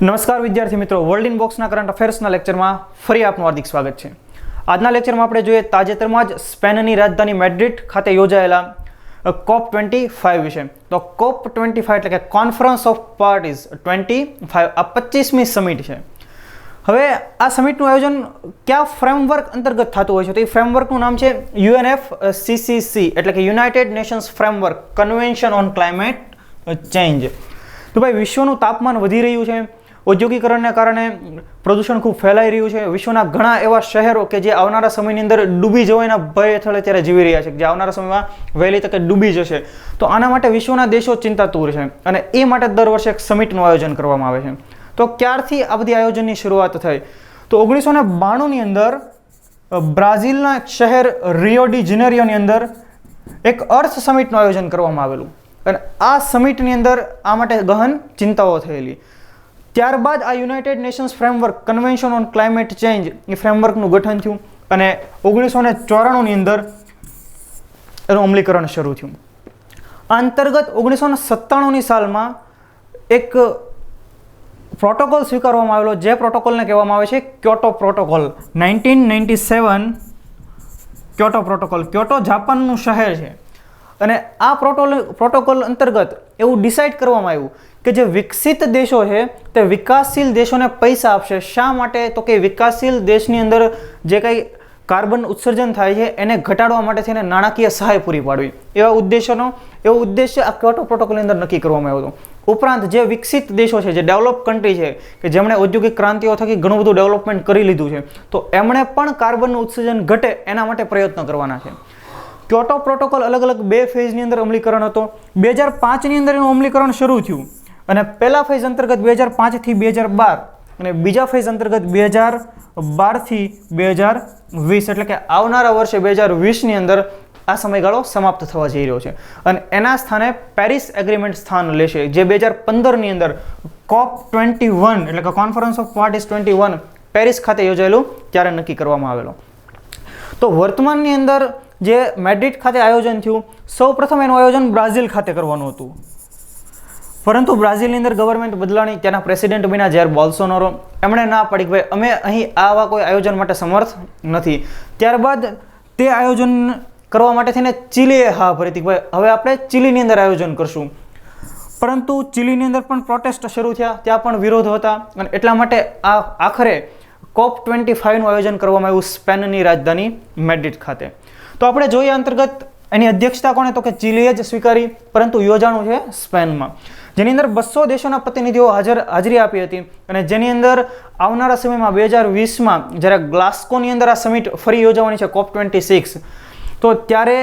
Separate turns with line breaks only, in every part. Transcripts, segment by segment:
નમસ્કાર વિદ્યાર્થી મિત્રો, વર્લ્ડ ઇન બોક્સના કરંટ અફેર્સના લેક્ચરમાં ફરી આપનું હાર્દિક સ્વાગત છે. આજના લેક્ચરમાં આપણે જોઈએ તાજેતરમાં જ સ્પેનની રાજધાની મેડ્રિડ ખાતે યોજાયેલા COP25 વિશે. તો COP25 એટલે કે કોન્ફરન્સ ઓફ પાર્ટીઝ 25 આ 25મી સમિટ છે. હવે આ સમિટનું આયોજન કયા ફ્રેમવર્ક અંતર્ગત થતું હોય છે? તો એ ફ્રેમવર્કનું નામ છે UNFCCC એટલે કે United Nations Framework Convention on Climate change. તો ભાઈ, વિશ્વનું તાપમાન વધી રહ્યું છે, ઔદ્યોગિકરણને કારણે પ્રદૂષણ ખૂબ ફેલાઈ રહ્યું છે. વિશ્વના ઘણા એવા શહેરો કે જે આવનારા સમયની અંદર ડૂબી જવાના ભય હેઠળ અત્યારે જીવી રહ્યા છે, જે આવનારા સમયમાં વહેલી તકે ડૂબી જશે. તો આના માટે વિશ્વના દેશો ચિંતાતુર છે અને એ માટે દર વર્ષે એક સમિટનું આયોજન કરવામાં આવે છે. તો ક્યારથી આ બધી આયોજનની શરૂઆત થઈ? તો 1992ની અંદર બ્રાઝિલના એક શહેર રિયો ડી જેનેરિયોની અંદર એક અર્થ સમિટનું આયોજન કરવામાં આવેલું અને આ સમિટની અંદર આ માટે ગહન ચિંતાઓ થયેલી. ત્યારબાદ આ United Nations Framework Convention on Climate Change એ ફ્રેમવર્કનું ગઠન થયું અને 1994ની અંદર એનું અમલીકરણ શરૂ થયું. આ અંતર્ગત 1997ની સાલમાં એક પ્રોટોકોલ સ્વીકારવામાં આવેલો, જે પ્રોટોકોલને કહેવામાં આવે છે Kyoto protocol. 1997 Kyoto protocol. Kyoto જાપાનનું શહેર છે અને આ પ્રોટોકોલ અંતર્ગત એવું ડિસાઇડ કરવામાં આવ્યું કે જે વિકસિત દેશો છે તે વિકાસશીલ દેશોને પૈસા આપશે. શા માટે? તો કે વિકાસશીલ દેશની અંદર જે કંઈ કાર્બન ઉત્સર્જન થાય છે એને ઘટાડવા માટે થઈને નાણાકીય સહાય પૂરી પાડવી. એવો ઉદ્દેશ્ય આ ક્યોટો પ્રોટોકોલની અંદર નક્કી કરવામાં આવ્યો હતો. ઉપરાંત જે વિકસિત દેશો છે, જે ડેવલપ કન્ટ્રી છે કે જેમણે ઔદ્યોગિક ક્રાંતિઓ થકી ઘણું બધું ડેવલપમેન્ટ કરી લીધું છે, તો એમણે પણ કાર્બનનું ઉત્સર્જન ઘટે એના માટે પ્રયત્નો કરવાના છે. ક્યોટો પ્રોટોકોલ અલગ અલગ બે ફેઝની અંદર અમલીકરણ હતો. 2005ની અંદર એનું અમલીકરણ શરૂ થયું અને પહેલા ફેઝ અંતર્ગત 2005થી 2012 અને બીજા ફેઝ અંતર્ગત 2012થી 2020 એટલે કે આવનારા વર્ષે 2020ની અંદર આ સમયગાળો સમાપ્ત થવા જઈ રહ્યો છે અને એના સ્થાને પેરિસ એગ્રીમેન્ટ સ્થાન લેશે, જે 2015ની અંદર COP21 એટલે કે કોન્ફરન્સ ઓફ પાર્ટીઝ 21 પેરિસ ખાતે યોજાયેલું ત્યારે નક્કી કરવામાં આવેલો. તો વર્તમાનની અંદર જે મેડ્રિડ ખાતે આયોજન થયું, સૌ પ્રથમ એનું આયોજન બ્રાઝિલ ખાતે કરવાનું હતું, પરંતુ બ્રાઝિલની અંદર ગવર્મેન્ટ બદલાણી, ત્યાંના પ્રેસિડેન્ટ બન્યા જેર બોલ્સોનારો. એમણે ના પાડી કે ભાઈ અમે અહીં આવા કોઈ આયોજન માટે સમર્થ નથી. ત્યારબાદ તે આયોજન કરવા માટે થઈને ચીલીએ હા ભરી હતી કે ભાઈ હવે આપણે ચીલીની અંદર આયોજન કરશું, પરંતુ ચીલીની અંદર પણ પ્રોટેસ્ટ શરૂ થયા, ત્યાં પણ વિરોધ હતા અને એટલા માટે આખરે COP25નું આયોજન કરવામાં આવ્યું સ્પેનની રાજધાની મેડ્રિડ ખાતે. તો આપણે જોઈએ અંતર્ગત એની અધ્યક્ષતા કોણે? તો કે ચીલીએ જ સ્વીકારી, પરંતુ યોજાણું છે સ્પેનમાં, જેની અંદર 200 દેશોના પ્રતિનિધિઓ હાજરી આપી હતી અને જેની અંદર આવનારા સમયમાં 2020માં જ્યારે ગ્લાસ્કોની અંદર આ સમિટ ફરી યોજાવાની છે COP26, તો ત્યારે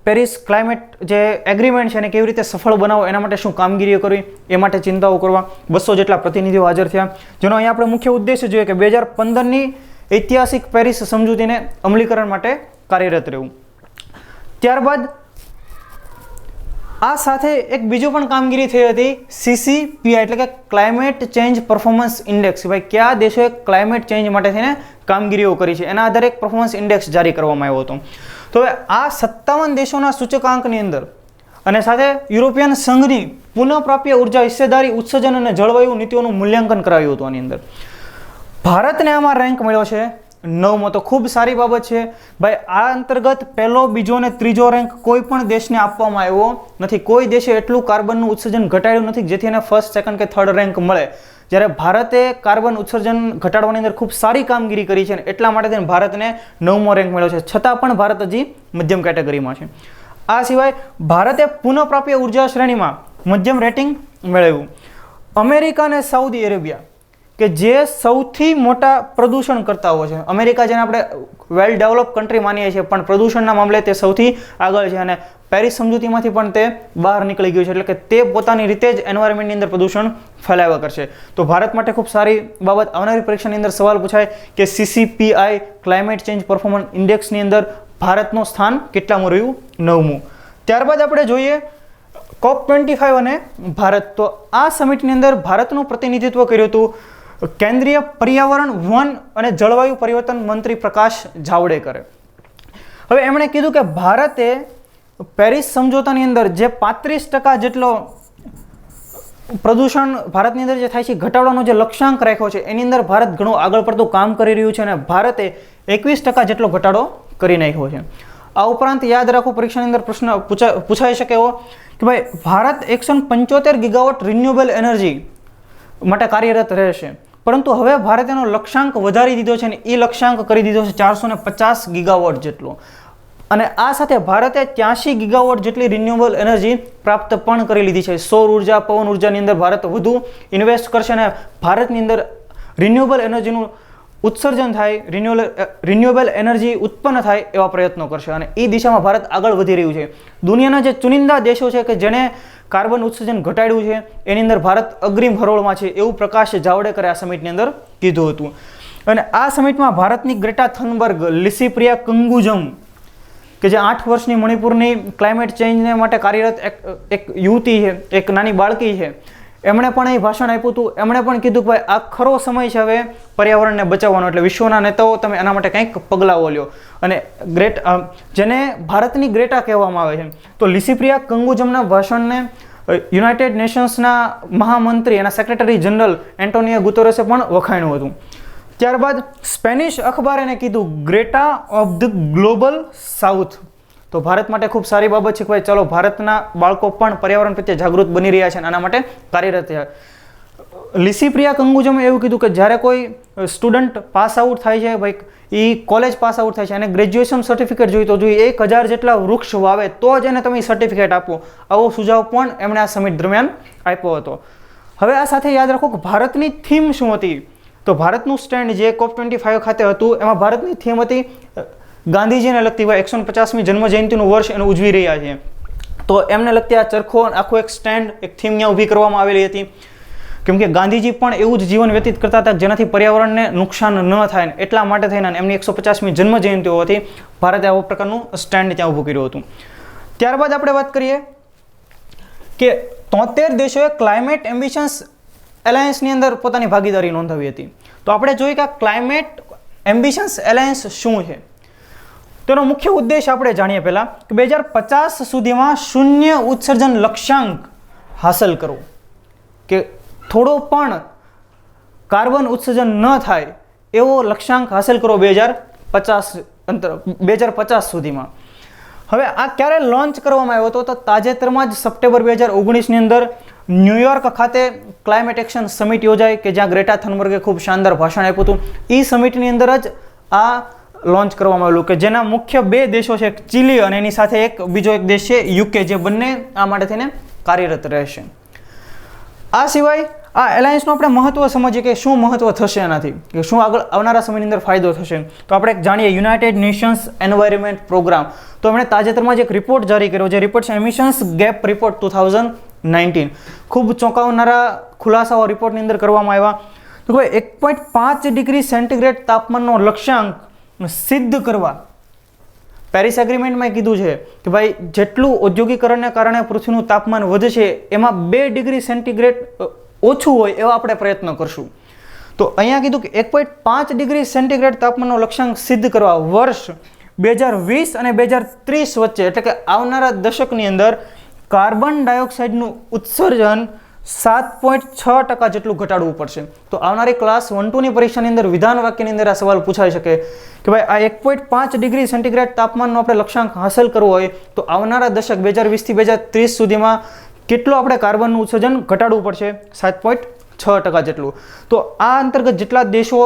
પેરિસ ક્લાઇમેટ જે એગ્રીમેન્ટ છે એને કેવી રીતે સફળ બનાવો, એના માટે શું કામગીરીઓ કરવી, એ માટે ચિંતાઓ કરવા 200 જેટલા પ્રતિનિધિઓ હાજર થયા, જેનો અહીંયા આપણે મુખ્ય ઉદ્દેશ્ય જોઈએ કે 2015ની ઐતિહાસિક પેરિસ સમજૂતીને અમલીકરણ માટે કાર્યરત રહેવું. ત્યારબાદ આ સાથે એક બીજું પણ કામગીરી થઈ હતી CCPI એટલે કે ક્લાઇમેટ ચેન્જ પરફોર્મન્સ ઇન્ડેક્સ. ભાઈ, કયા દેશોએ ક્લાઇમેટ ચેન્જ માટે થઈને કામગીરીઓ કરી છે એના આધારે એક પરફોર્મન્સ ઇન્ડેક્સ જારી કરવામાં આવ્યો હતો. તો હવે આ 57 દેશોના સૂચકાંકની અંદર અને સાથે યુરોપિયન સંઘની પુનઃપ્રાપ્ય ઉર્જા હિસ્સેદારી, ઉત્સર્જન અને જળવાયુ નીતિઓનું મૂલ્યાંકન કરાયું હતું. આની અંદર ભારતને આમાં રેન્ક મળ્યો છે 9મો. તો ખૂબ સારી બાબત છે ભાઈ. આ અંતર્ગત પહેલો, બીજો અને ત્રીજો રેન્ક કોઈ પણ દેશને આપવામાં આવ્યો નથી. કોઈ દેશે એટલું કાર્બનનું ઉત્સર્જન ઘટાડ્યું નથી જેથી એને ફર્સ્ટ, સેકન્ડ કે થર્ડ રેન્ક મળે. જ્યારે ભારતે કાર્બન ઉત્સર્જન ઘટાડવાની અંદર ખૂબ સારી કામગીરી કરી છે એટલા માટે ભારતને 9મો રેન્ક મળ્યો છે, છતાં પણ ભારત હજી મધ્યમ કેટેગરીમાં છે. આ સિવાય ભારતે પુનઃપ્રાપ્ય ઉર્જા શ્રેણીમાં મધ્યમ રેટિંગ મેળવ્યું. અમેરિકા અને સાઉદી અરેબિયા કે જે સૌથી મોટા પ્રદૂષણ કરતાઓ છે, અમેરિકા જેને આપણે વેલ ડેવલપ કન્ટ્રી માનીએ છીએ પણ પ્રદૂષણના મામલે તે સૌથી આગળ છે અને પેરિસ સમજૂતીમાંથી પણ તે બહાર નીકળી ગયું છે, એટલે કે તે પોતાની રીતે જ એન્વાયરમેન્ટની અંદર પ્રદૂષણ ફેલાવ્યા કરશે. તો ભારત માટે ખૂબ સારી બાબત. આવનારી પરીક્ષાની અંદર સવાલ પૂછાય કે CCPI ક્લાઇમેટ ચેન્જ પરફોર્મન્સ ઇન્ડેક્સની અંદર ભારતનું સ્થાન કેટલામું રહ્યું? 9મું. ત્યારબાદ આપણે જોઈએ COP25 અને ભારત. તો આ સમિટની અંદર ભારતનું પ્રતિનિધિત્વ કર્યું હતું કેન્દ્રીય પર્યાવરણ, વન અને જળવાયુ પરિવર્તન મંત્રી પ્રકાશ જાવડેકરે. હવે એમણે કીધું કે ભારતે પેરિસ સમજૂતાની અંદર જે 35% જેટલો પ્રદૂષણ ભારતની અંદર જે થાય છે ઘટાડવાનો જે લક્ષ્યાંક રાખ્યો છે એની અંદર ભારત ઘણું આગળ પડતું કામ કરી રહ્યું છે અને ભારતે 21% જેટલો ઘટાડો કરી નાખ્યો છે. આ ઉપરાંત યાદ રાખો પરીક્ષાની અંદર પ્રશ્ન પૂછાઈ શકે એવો કે ભાઈ ભારત 175 ગીગાવોટ રિન્યુએબલ એનર્જી માટે કાર્યરત રહેશે, પરંતુ હવે ભારતે એનો લક્ષ્યાંક વધારી દીધો છે અને એ લક્ષ્યાંક કરી દીધો છે 450 ગીગાવોટ જેટલો. અને આ સાથે ભારતે 83 ગીગાવોટ જેટલી રિન્યુએબલ એનર્જી પ્રાપ્ત પણ કરી લીધી છે. સૌર ઉર્જા, પવન ઉર્જાની અંદર ભારત વધુ ઇન્વેસ્ટ કરશે અને ભારતની અંદર રિન્યુએબલ એનર્જીનું ઉત્સર્જન થાય, રિન્યુએબલ એનર્જી ઉત્પન્ન થાય એવા પ્રયત્નો કરશે અને એ દિશામાં ભારત આગળ વધી રહ્યું છે. દુનિયાના જે ચુનિંદા દેશો છે કે જેણે કાર્બન ઉત્સર્જન ઘટાડ્યું છે એની અંદર ભારત અગ્રીમ હરોળમાં છે એવું પ્રકાશ જાવડેકરે આ સમિટની અંદર કીધું હતું. અને આ સમિટમાં ભારતની ગ્રેટા થનબર્ગ, લિસિપ્રિયા કંગુજમ કે જે 8 વર્ષની મણિપુરની ક્લાઇમેટ ચેન્જને માટે કાર્યરત એક યુવતી છે, એક નાની બાળકી છે, એમણે પણ અહીં ભાષણ આપ્યું હતું. એમણે પણ કીધું કે ભાઈ આ ખરો સમય છે હવે પર્યાવરણને બચાવવાનો, એટલે વિશ્વના નેતાઓ તમે એના માટે કંઈક પગલાઓ લ્યો. અને જેને ભારતની ગ્રેટા કહેવામાં આવે છે. તો લિસિપ્રિયા કંગુજમના ભાષણને યુનાઇટેડ નેશન્સના મહામંત્રી એના સેક્રેટરી જનરલ એન્ટોનિયો ગુતેરસે પણ વખાણ્યું હતું. ત્યારબાદ સ્પેનિશ અખબાર એને કીધું Greta of the global south. તો ભારત માટે ખૂબ સારી બાબત છે કે ભાઈ ચાલો ભારતના બાળકો પણ પર્યાવરણ પ્રત્યે જાગૃત બની રહ્યા છે અને આના માટે કાર્યરત છે. લિસિપ્રિયા કંગુજમે એવું કીધું કે જ્યારે કોઈ સ્ટુડન્ટ પાસ આઉટ થાય છે, ભાઈ એ કોલેજ પાસ આઉટ થાય છે અને ગ્રેજ્યુએશન સર્ટિફિકેટ જોઈએ 1000 જેટલા વૃક્ષ વાવે તો જ એને તમે સર્ટિફિકેટ આપો. આવો સુઝાવ પણ એમણે આ સમિટ દરમિયાન આપ્યો હતો. હવે આ સાથે યાદ રાખો કે ભારતની થીમ શું હતી. તો ભારતનું સ્ટેન્ડ જે COP25 ખાતે હતું એમાં ભારતની થીમ હતી ગાંધીજીને લગતી, 150મી જન્મ જયંતિનું વર્ષ એને ઉજવી રહ્યા છે તો એમને લગતી આ ચરખો આખું એક સ્ટેન્ડ, એક થીમ ત્યાં ઊભી કરવામાં આવેલી હતી. કેમ કે ગાંધીજી પણ એવું જ જીવન વ્યતીત કરતા હતા જેનાથી પર્યાવરણને નુકસાન ન થાય, એટલા માટે થઈને એમની 150મી જન્મ જયંતિ હોવાથી ભારતે આવા પ્રકારનું સ્ટેન્ડ ત્યાં ઊભું કર્યું હતું. ત્યારબાદ આપણે વાત કરીએ કે 73 દેશોએ ક્લાઇમેટ એમ્બિશન્સ એલાયન્સની અંદર પોતાની ભાગીદારી નોંધાવી હતી. તો આપણે જોઈએ કે આ ક્લાઇમેટ એમ્બિશન્સ એલાયન્સ શું છે. તેનો મુખ્ય ઉદ્દેશ આપણે જાણીએ પહેલાં કે 2050 સુધીમાં શૂન્ય ઉત્સર્જન લક્ષ્યાંક હાંસલ કરવો, કે થોડો પણ કાર્બન ઉત્સર્જન ન થાય એવો લક્ષ્યાંક હાંસલ કરવો 2050 સુધીમાં. હવે આ ક્યારે લોન્ચ કરવામાં આવ્યો હતો? તો તાજેતરમાં જ સપ્ટેમ્બર 2019ની અંદર ન્યુયોર્ક ખાતે ક્લાઇમેટ એક્શન સમિટ યોજાઈ કે જ્યાં ગ્રેટા થનબર્ગે ખૂબ શાનદાર ભાષણ આપ્યું હતું. એ સમિટની અંદર જ આ લોન્ચ કરવામાં આવેલું કે જેના મુખ્ય 2 દેશો છે, ચીલી અને એની સાથે બીજો એક દેશ છે UK, જે બંને આ માટે થઈને કાર્યરત રહેશે. આ સિવાય આ એલાયન્સનું આપણે મહત્વ સમજીએ કે શું મહત્વ થશે એનાથી, કે શું આગળ આવનારા સમયની અંદર ફાયદો થશે. તો આપણે જાણીએ યુનાઇટેડ નેશન્સ એન્વાયરમેન્ટ પ્રોગ્રામ. તો એમણે તાજેતરમાં જ એક રિપોર્ટ જારી કર્યો, જે રિપોર્ટ છે એમિશન્સ ગેપ રિપોર્ટ 2019. ખૂબ ચોંકાવનારા ખુલાસાઓ રિપોર્ટની અંદર કરવામાં આવ્યા. તો ભાઈ 1.5 ડિગ્રી સેન્ટીગ્રેડ તાપમાનનો લક્ષ્યાંક સિદ્ધ કરવા પેરિસ એગ્રીમેન્ટમાં કીધું છે કે ભાઈ જેટલું ઔદ્યોગિકરણને કારણે પૃથ્વીનું તાપમાન વધશે એમાં 2 ડિગ્રી સેન્ટીગ્રેડ ઓછું હોય એવા આપણે પ્રયત્ન કરશું. તો અહીંયા કીધું કે 1.5 ડિગ્રી સેન્ટીગ્રેડ તાપમાનનો લક્ષ્યાંક સિદ્ધ કરવા વર્ષ 2020 અને 2030 વચ્ચે, એટલે કે આવનારા દશકની અંદર કાર્બન ડાયોક્સાઇડનું ઉત્સર્જન 7.6% જેટલું ઘટાડવું પડશે. તો આવનારી ક્લાસ 1-2ની પરીક્ષાની અંદર વિધાન વાક્યની અંદર આ સવાલ પૂછાઈ શકે કે ભાઈ આ 1.5 ડિગ્રી સેન્ટીગ્રેડ તાપમાનનો આપણે લક્ષ્યાંક હાંસલ કરવો હોય તો આવનારા દશક 2020થી 2030 સુધીમાં કેટલું આપણે કાર્બનનું ઉત્સર્જન ઘટાડવું પડશે? 7.6% જેટલું. તો આ અંતર્ગત જેટલા દેશો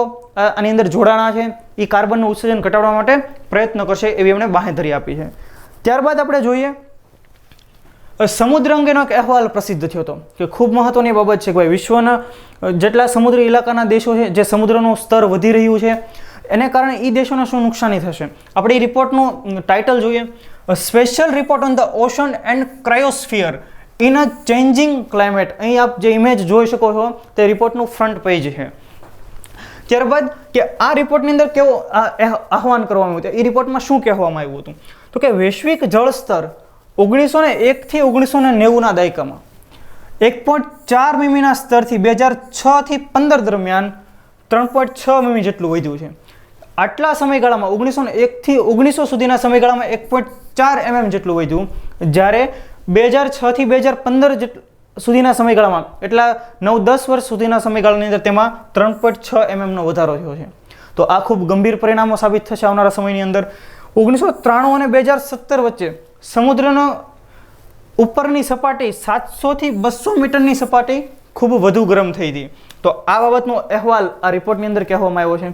આની અંદર જોડાણા છે એ કાર્બનનું ઉત્સર્જન ઘટાડવા માટે પ્રયત્ન કરશે એવી એમણે બાંહેધરી આપી છે. ત્યારબાદ આપણે જોઈએ સમુદ્ર અંગેનો એક અહેવાલ પ્રસિદ્ધ થયો હતો કે ખૂબ મહત્વની બાબત છે કે ભાઈ વિશ્વના જેટલા સમુદ્રી ઇલાકાના દેશો છે, જે સમુદ્રનું સ્તર વધી રહ્યું છે એને કારણે એ દેશોને શું નુકસાની થશે. આપણે એ રિપોર્ટનું ટાઇટલ જોઈએ, special report on the ocean and cryosphere in a changing climate. અહીં આપ જે ઇમેજ જોઈ શકો છો તે રિપોર્ટનું ફ્રન્ટ પેજ છે. ત્યારબાદ કે આ રિપોર્ટની અંદર કેવો આહવાન કરવામાં આવ્યું હતું, એ રિપોર્ટમાં શું કહેવામાં આવ્યું હતું? તો કે વૈશ્વિક જળસ્તર 1901 થી 1990ના દાયકામાં 1.4 મીમીના સ્તરથી 2006 થી 15 દરમિયાન 3.6 મીમી જેટલું વધ્યું છે. આટલા સમયગાળામાં 1901 થી 1900 સુધીના સમયગાળામાં 1.4 mm જેટલું વધ્યું, જ્યારે 2006 થી 2015 સુધીના સમયગાળામાં એટલા 9-10 વર્ષ સુધીના સમયગાળાની અંદર તેમાં 3.6 mmનો વધારો થયો છે. તો આ ખૂબ ગંભીર પરિણામો સાબિત થશે આવનારા સમયની અંદર. 1993 અને 2017 વચ્ચે સમુદ્રનો ઉપરની સપાટી 700 થી 200 મીટરની સપાટી ખૂબ વધુ ગરમ થઈ હતી. તો આ બાબતનો અહેવાલ આ રિપોર્ટની અંદર કહેવામાં આવ્યો છે.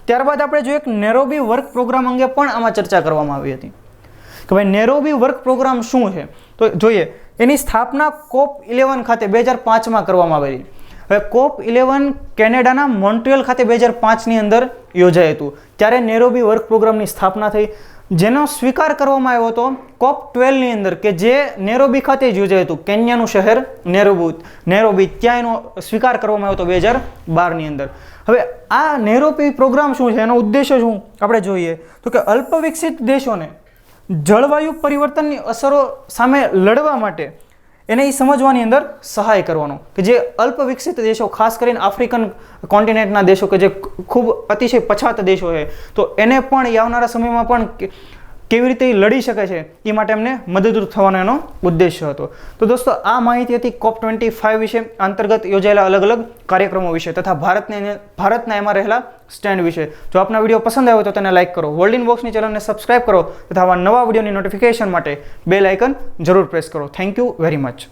ત્યારબાદ આપણે જોઈએ કે નેરોબી વર્ક પ્રોગ્રામ અંગે પણ આમાં ચર્ચા કરવામાં આવી હતી કે ભાઈ નેરોબી વર્ક પ્રોગ્રામ શું છે. તો જોઈએ એની સ્થાપના COP11 ખાતે 2005માં કરવામાં આવેલી. હવે COP11 કેનેડાના મોન્ટ્રીયલ ખાતે 2005ની અંદર યોજાયું હતું. ત્યારે નેરોબી વર્ક પ્રોગ્રામની સ્થાપના થઈ, જેનો સ્વીકાર કરવામાં આવ્યો હતો COP12ની અંદર કે જે નેરોબી ખાતે જ યોજાયું હતું. કેન્યાનું શહેર નેરોબી ત્યાં એનો સ્વીકાર કરવામાં આવ્યો હતો 2012ની અંદર. હવે આ નેરોબી પ્રોગ્રામ શું છે, એનો ઉદ્દેશ્ય શું આપણે જોઈએ તો કે અલ્પ વિકસિત દેશોને જળવાયુ પરિવર્તનની અસરો સામે લડવા માટે એને એ સમજવાની અંદર સહાય કરવાનો કે જે અલ્પ વિકસિત દેશો, ખાસ કરીને આફ્રિકન કોન્ટિનેન્ટના દેશો કે જે ખૂબ અતિશય પછાત દેશો છે, તો એને પણ આવનારા સમયમાં પણ કેવી રીતે લડી શકે છે એ માટે એમને મદદરૂપ થવાનો એનો ઉદ્દેશ્ય હતો. તો દોસ્તો આ માહિતી હતી COP25 વિશે, અંતર્ગત યોજાયેલા અલગ અલગ કાર્યક્રમો વિશે તથા ભારતના એમાં રહેલા સ્ટેન્ડ વિશે. જો આપના વિડીયો પસંદ આવ્યો તો તેને લાઇક કરો, વર્લ્ડ ઇન બોક્સની ચેનલને સબસ્ક્રાઇબ કરો તથા આવા નવા વિડીયોની નોટિફિકેશન માટે બેલ આઇકન જરૂર પ્રેસ કરો. Thank you very much.